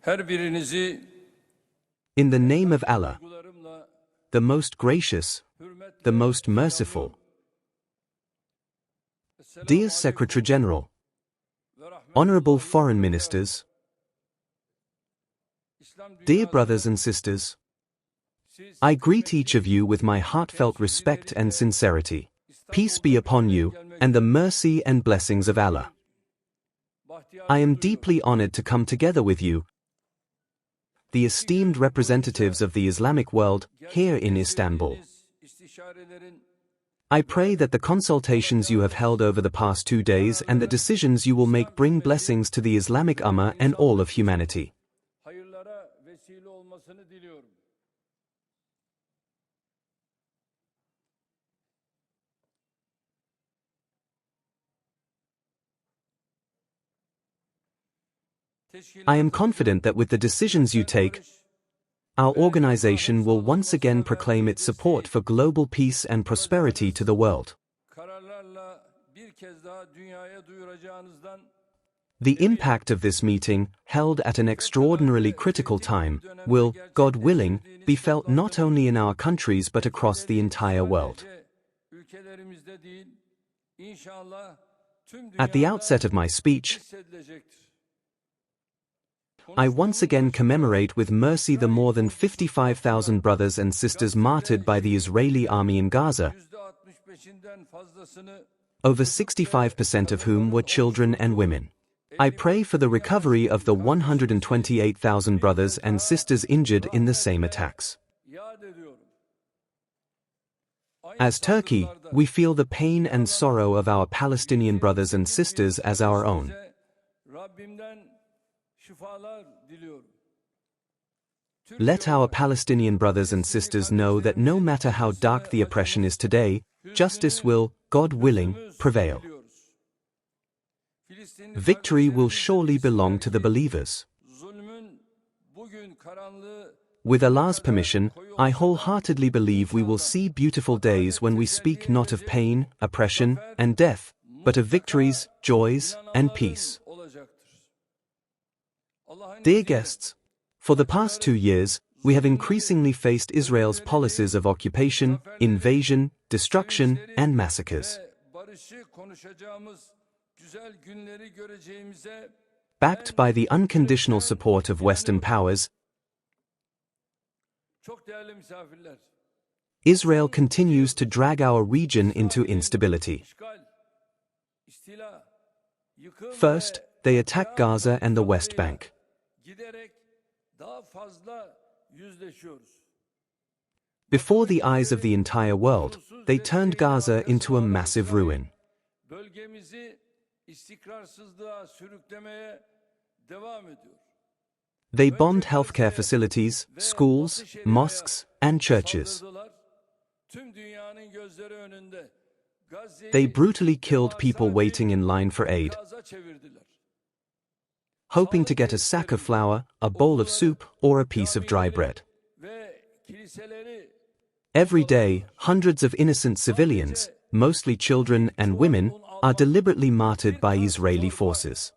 Her birinizi In the name of Allah, the most gracious, the most merciful. Dear Secretary General, Honorable Foreign Ministers, dear brothers and sisters, I greet each of you with my heartfelt respect and sincerity. Peace be upon you, and the mercy and blessings of Allah. I am deeply honored to come together with you, the esteemed representatives of the Islamic world, here in Istanbul. I pray that the consultations you have held over the past 2 days and the decisions you will make bring blessings to the Islamic Ummah and all of humanity. I am confident that with the decisions you take, our organization will once again proclaim its support for global peace and prosperity to the world. The impact of this meeting, held at an extraordinarily critical time, will, God willing, be felt not only in our countries but across the entire world. At the outset of my speech, I once again commemorate with mercy the more than 55,000 brothers and sisters martyred by the Israeli army in Gaza, over 65% of whom were children and women. I pray for the recovery of the 128,000 brothers and sisters injured in the same attacks. As Turkey, we feel the pain and sorrow of our Palestinian brothers and sisters as our own. Let our Palestinian brothers and sisters know that no matter how dark the oppression is today, justice will, God willing, prevail. Victory will surely belong to the believers. With Allah's permission, I wholeheartedly believe we will see beautiful days when we speak not of pain, oppression, and death, but of victories, joys, and peace. Dear guests, for the past 2 years, we have increasingly faced Israel's policies of occupation, invasion, destruction, and massacres. Backed by the unconditional support of Western powers, Israel continues to drag our region into instability. First, they attack Gaza and the West Bank. Before the eyes of the entire world, they turned Gaza into a massive ruin. They bombed healthcare facilities, schools, mosques, and churches. They brutally killed people waiting in line for aid, hoping to get a sack of flour, a bowl of soup, or a piece of dry bread. Every day, hundreds of innocent civilians, mostly children and women, are deliberately martyred by Israeli forces.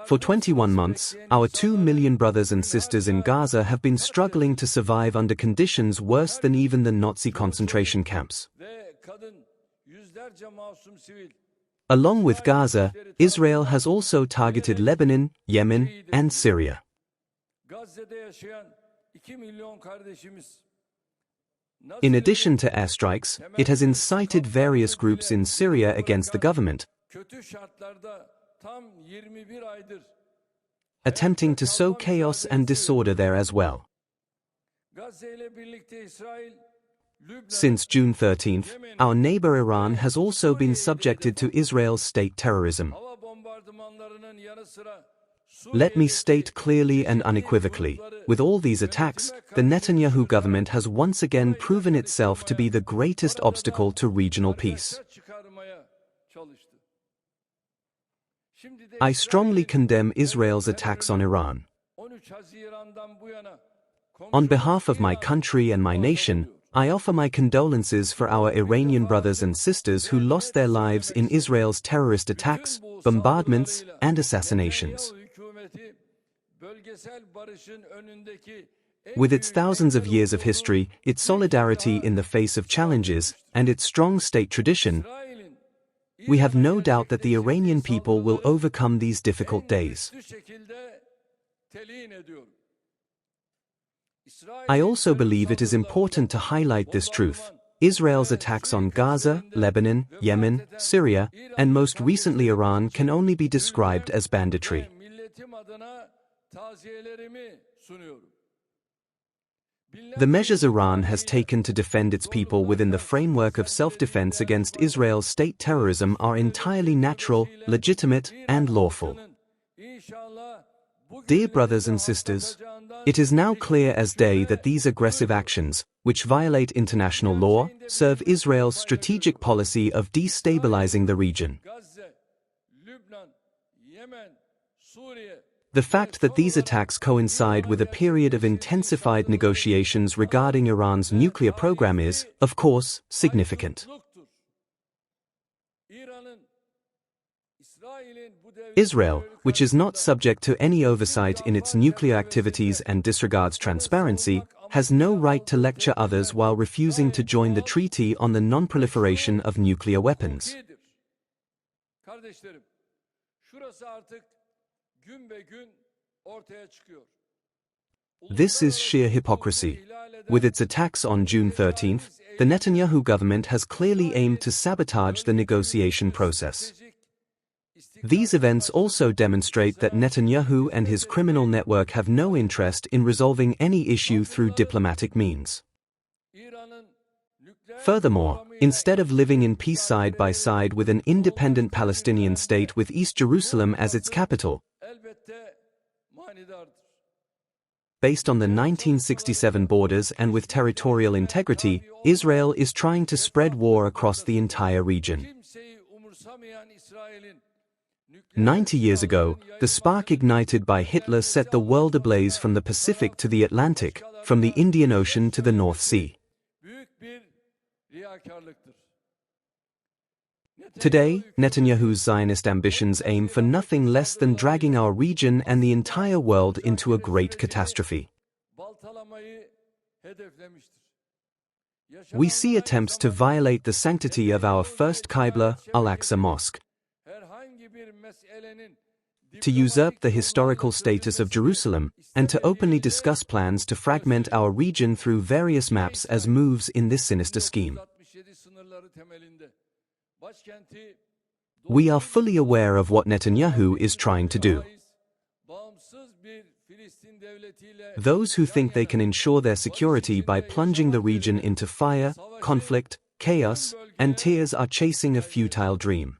For 21 months, our 2 million brothers and sisters in Gaza have been struggling to survive under conditions worse than even the Nazi concentration camps. Along with Gaza, Israel has also targeted Lebanon, Yemen, and Syria. In addition to airstrikes, it has incited various groups in Syria against the government, attempting to sow chaos and disorder there as well. Since June 13th, our neighbor Iran has also been subjected to Israel's state terrorism. Let me state clearly and unequivocally, with all these attacks, the Netanyahu government has once again proven itself to be the greatest obstacle to regional peace. I strongly condemn Israel's attacks on Iran. On behalf of my country and my nation, I offer my condolences for our Iranian brothers and sisters who lost their lives in Israel's terrorist attacks, bombardments, and assassinations. With its thousands of years of history, its solidarity in the face of challenges, and its strong state tradition, we have no doubt that the Iranian people will overcome these difficult days. I also believe it is important to highlight this truth. Israel's attacks on Gaza, Lebanon, Yemen, Syria, and most recently Iran can only be described as banditry. The measures Iran has taken to defend its people within the framework of self-defense against Israel's state terrorism are entirely natural, legitimate, and lawful. Dear brothers and sisters, it is now clear as day that these aggressive actions, which violate international law, serve Israel's strategic policy of destabilizing the region. The fact that these attacks coincide with a period of intensified negotiations regarding Iran's nuclear program is, of course, significant. Israel, which is not subject to any oversight in its nuclear activities and disregards transparency, has no right to lecture others while refusing to join the Treaty on the Non-Proliferation of Nuclear Weapons. This is sheer hypocrisy. With its attacks on June 13, the Netanyahu government has clearly aimed to sabotage the negotiation process. These events also demonstrate that Netanyahu and his criminal network have no interest in resolving any issue through diplomatic means. Furthermore, instead of living in peace side by side with an independent Palestinian state with East Jerusalem as its capital, based on the 1967 borders and with territorial integrity, Israel is trying to spread war across the entire region. 90 years ago, the spark ignited by Hitler set the world ablaze from the Pacific to the Atlantic, from the Indian Ocean to the North Sea. Today, Netanyahu's Zionist ambitions aim for nothing less than dragging our region and the entire world into a great catastrophe. We see attempts to violate the sanctity of our first Qibla, Al-Aqsa Mosque, to usurp the historical status of Jerusalem, and to openly discuss plans to fragment our region through various maps as moves in this sinister scheme. We are fully aware of what Netanyahu is trying to do. Those who think they can ensure their security by plunging the region into fire, conflict, chaos, and tears are chasing a futile dream.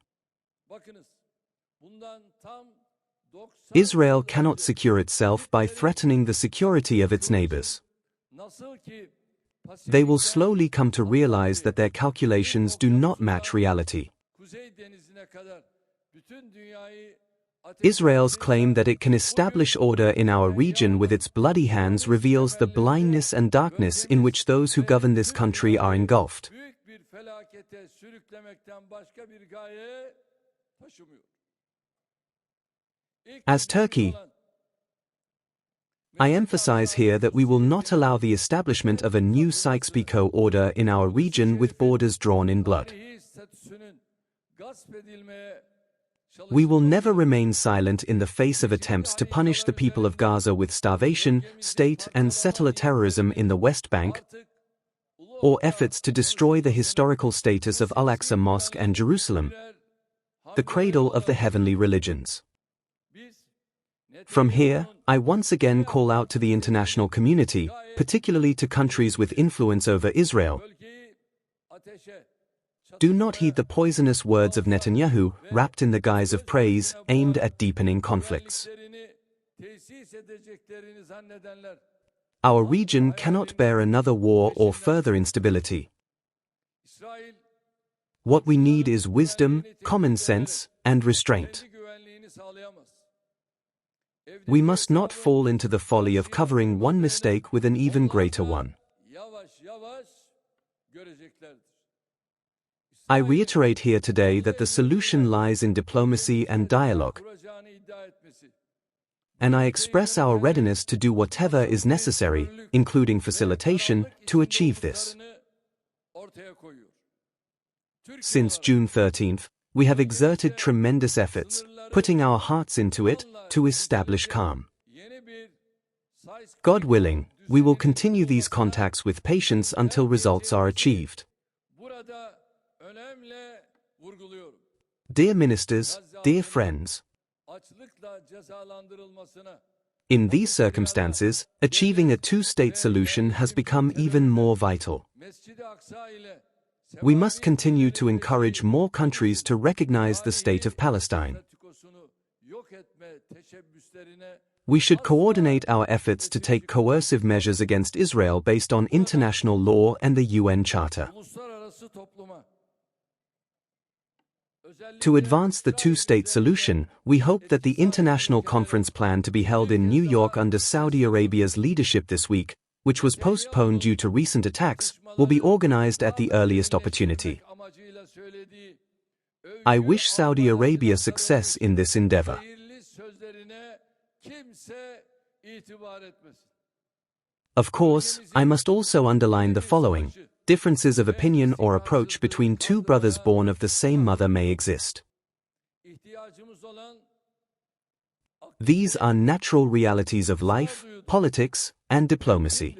Israel cannot secure itself by threatening the security of its neighbors. They will slowly come to realize that their calculations do not match reality. Israel's claim that it can establish order in our region with its bloody hands reveals the blindness and darkness in which those who govern this country are engulfed. As Turkey, I emphasize here that we will not allow the establishment of a new Sykes-Picot order in our region with borders drawn in blood. We will never remain silent in the face of attempts to punish the people of Gaza with starvation, state and settler terrorism in the West Bank, or efforts to destroy the historical status of Al-Aqsa Mosque and Jerusalem, the cradle of the heavenly religions. From here, I once again call out to the international community, particularly to countries with influence over Israel. Do not heed the poisonous words of Netanyahu, wrapped in the guise of praise, aimed at deepening conflicts. Our region cannot bear another war or further instability. What we need is wisdom, common sense, and restraint. We must not fall into the folly of covering one mistake with an even greater one. I reiterate here today that the solution lies in diplomacy and dialogue. and I express our readiness to do whatever is necessary, including facilitation, to achieve this. Since June 13th, we have exerted tremendous efforts, putting our hearts into it, to establish calm. God willing, we will continue these contacts with patience until results are achieved. Dear ministers, dear friends, in these circumstances, achieving a two-state solution has become even more vital. We must continue to encourage more countries to recognize the state of Palestine. We should coordinate our efforts to take coercive measures against Israel based on international law and the UN Charter. To advance the two-state solution, we hope that the international conference planned to be held in New York under Saudi Arabia's leadership this week, which was postponed due to recent attacks, will be organized at the earliest opportunity. I wish Saudi Arabia success in this endeavor. Of course, I must also underline the following: differences of opinion or approach between two brothers born of the same mother may exist. These are natural realities of life, politics, and diplomacy.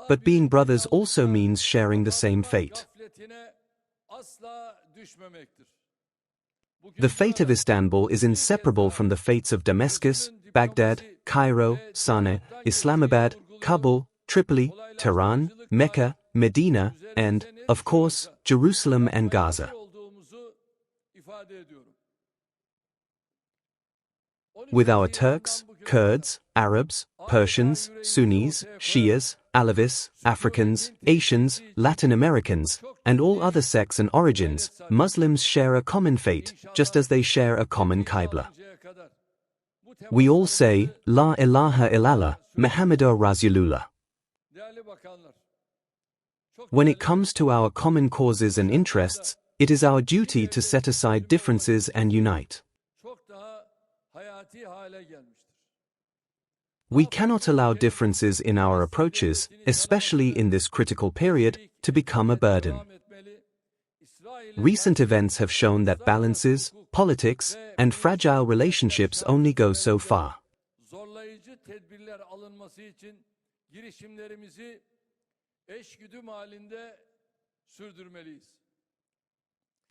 But being brothers also means sharing the same fate. The fate of Istanbul is inseparable from the fates of Damascus, Baghdad, Cairo, Sana'a, Islamabad, Kabul, Tripoli, Tehran, Mecca, Medina, and, of course, Jerusalem and Gaza. With our Turks, Kurds, Arabs, Persians, Sunnis, Shias, Alavis, Africans, Asians, Latin Americans, and all other sects and origins, Muslims share a common fate, just as they share a common Qibla. We all say, La ilaha illallah, Muhammadur Rasulullah. When it comes to our common causes and interests, it is our duty to set aside differences and unite. We cannot allow differences in our approaches, especially in this critical period, to become a burden. Recent events have shown that balances, politics, and fragile relationships only go so far.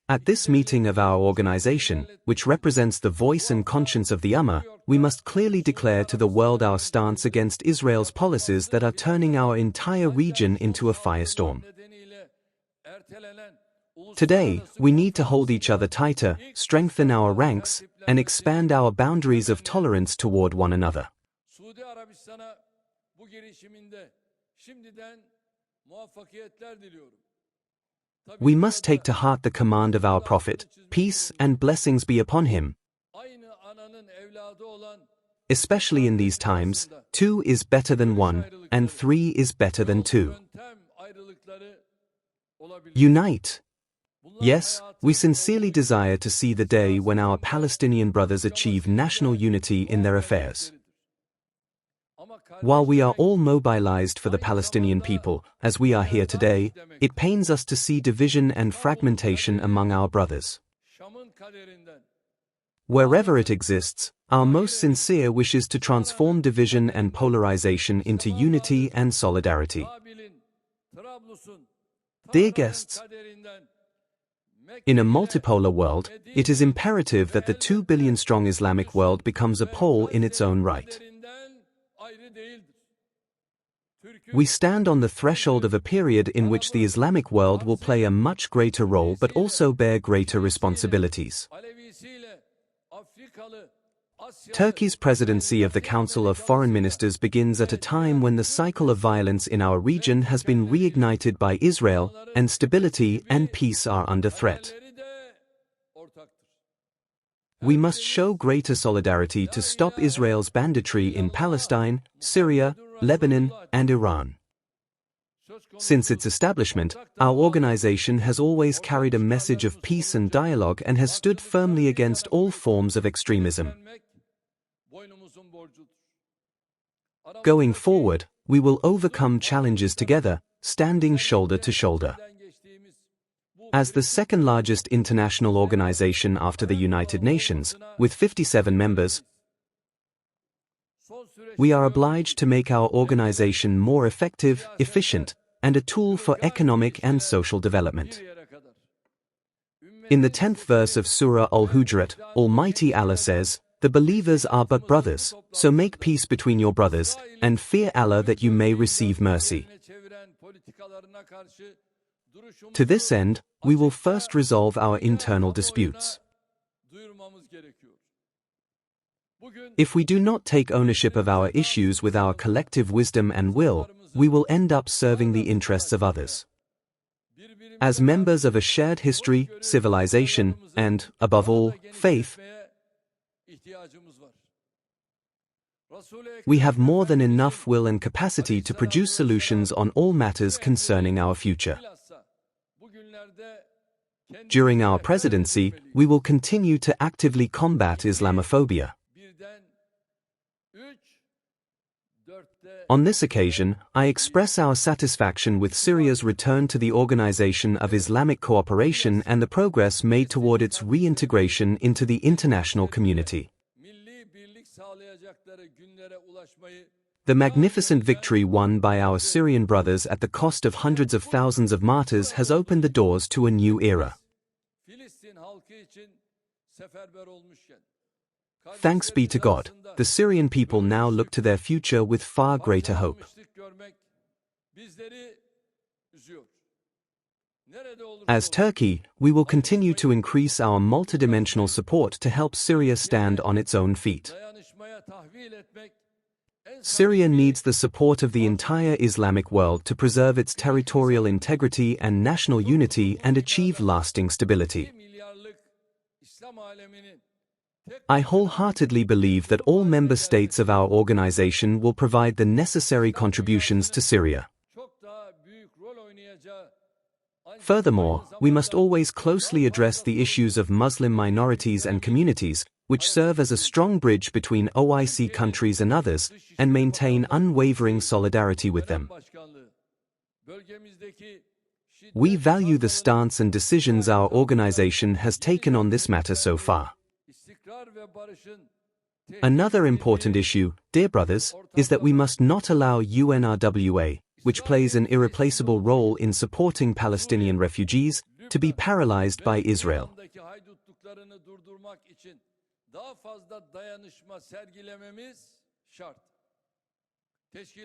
At this meeting of our organization, which represents the voice and conscience of the Ummah, we must clearly declare to the world our stance against Israel's policies that are turning our entire region into a firestorm. Today, we need to hold each other tighter, strengthen our ranks, and expand our boundaries of tolerance toward one another. We must take to heart the command of our Prophet, peace and blessings be upon him. Especially in these times, 2 is better than 1, and 3 is better than 2. Unite. Yes, we sincerely desire to see the day when our Palestinian brothers achieve national unity in their affairs. While we are all mobilized for the Palestinian people, as we are here today, it pains us to see division and fragmentation among our brothers. Wherever it exists, our most sincere wish is to transform division and polarization into unity and solidarity. Dear guests, in a multipolar world, it is imperative that the 2 billion-strong Islamic world becomes a pole in its own right. We stand on the threshold of a period in which the Islamic world will play a much greater role but also bear greater responsibilities. Turkey's presidency of the Council of Foreign Ministers begins at a time when the cycle of violence in our region has been reignited by Israel, and stability and peace are under threat. We must show greater solidarity to stop Israel's banditry in Palestine, Syria, Lebanon, and Iran. Since its establishment, our organization has always carried a message of peace and dialogue and has stood firmly against all forms of extremism. Going forward, we will overcome challenges together, standing shoulder to shoulder. As the second largest international organization after the United Nations, with 57 members, we are obliged to make our organization more effective, efficient, and a tool for economic and social development. In the 10th verse of Surah Al-Hujurat, Almighty Allah says, "The believers are but brothers, so make peace between your brothers, and fear Allah that you may receive mercy." To this end, we will first resolve our internal disputes. If we do not take ownership of our issues with our collective wisdom and will, we will end up serving the interests of others. As members of a shared history, civilization, and, above all, faith, we have more than enough will and capacity to produce solutions on all matters concerning our future. During our presidency, we will continue to actively combat Islamophobia. On this occasion, I express our satisfaction with Syria's return to the Organization of Islamic Cooperation and the progress made toward its reintegration into the international community. The magnificent victory won by our Syrian brothers at the cost of hundreds of thousands of martyrs has opened the doors to a new era. Thanks be to God, the Syrian people now look to their future with far greater hope. As Turkey, we will continue to increase our multidimensional support to help Syria stand on its own feet. Syria needs the support of the entire Islamic world to preserve its territorial integrity and national unity and achieve lasting stability. I wholeheartedly believe that all member states of our organization will provide the necessary contributions to Syria. Furthermore, we must always closely address the issues of Muslim minorities and communities, which serve as a strong bridge between OIC countries and others, and maintain unwavering solidarity with them. We value the stance and decisions our organization has taken on this matter so far. Another important issue, dear brothers, is that we must not allow UNRWA, which plays an irreplaceable role in supporting Palestinian refugees, to be paralyzed by Israel.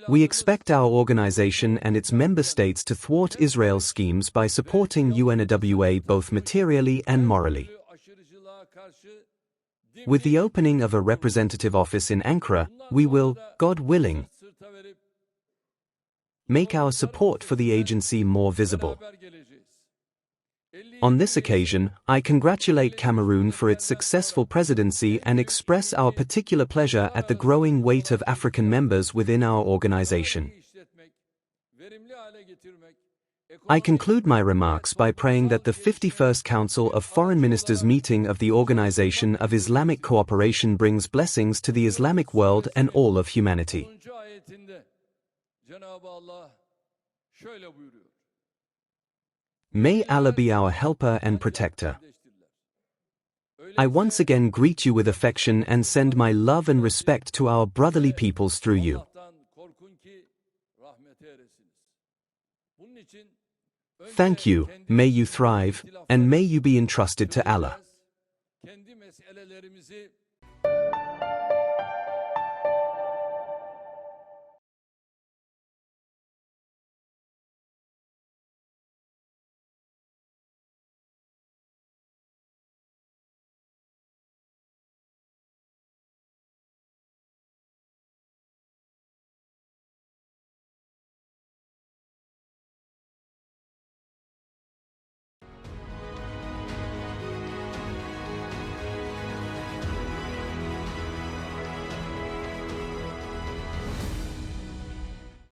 We expect our organization and its member states to thwart Israel's schemes by supporting UNRWA both materially and morally. With the opening of a representative office in Ankara, we will, God willing, make our support for the agency more visible. On this occasion, I congratulate Cameroon for its successful presidency and express our particular pleasure at the growing weight of African members within our organization. I conclude my remarks by praying that the 51st Council of Foreign Ministers meeting of the Organization of Islamic Cooperation brings blessings to the Islamic world and all of humanity. May Allah be our helper and protector. I once again greet you with affection and send my love and respect to our brotherly peoples through you. Thank you, may you thrive, and may you be entrusted to Allah.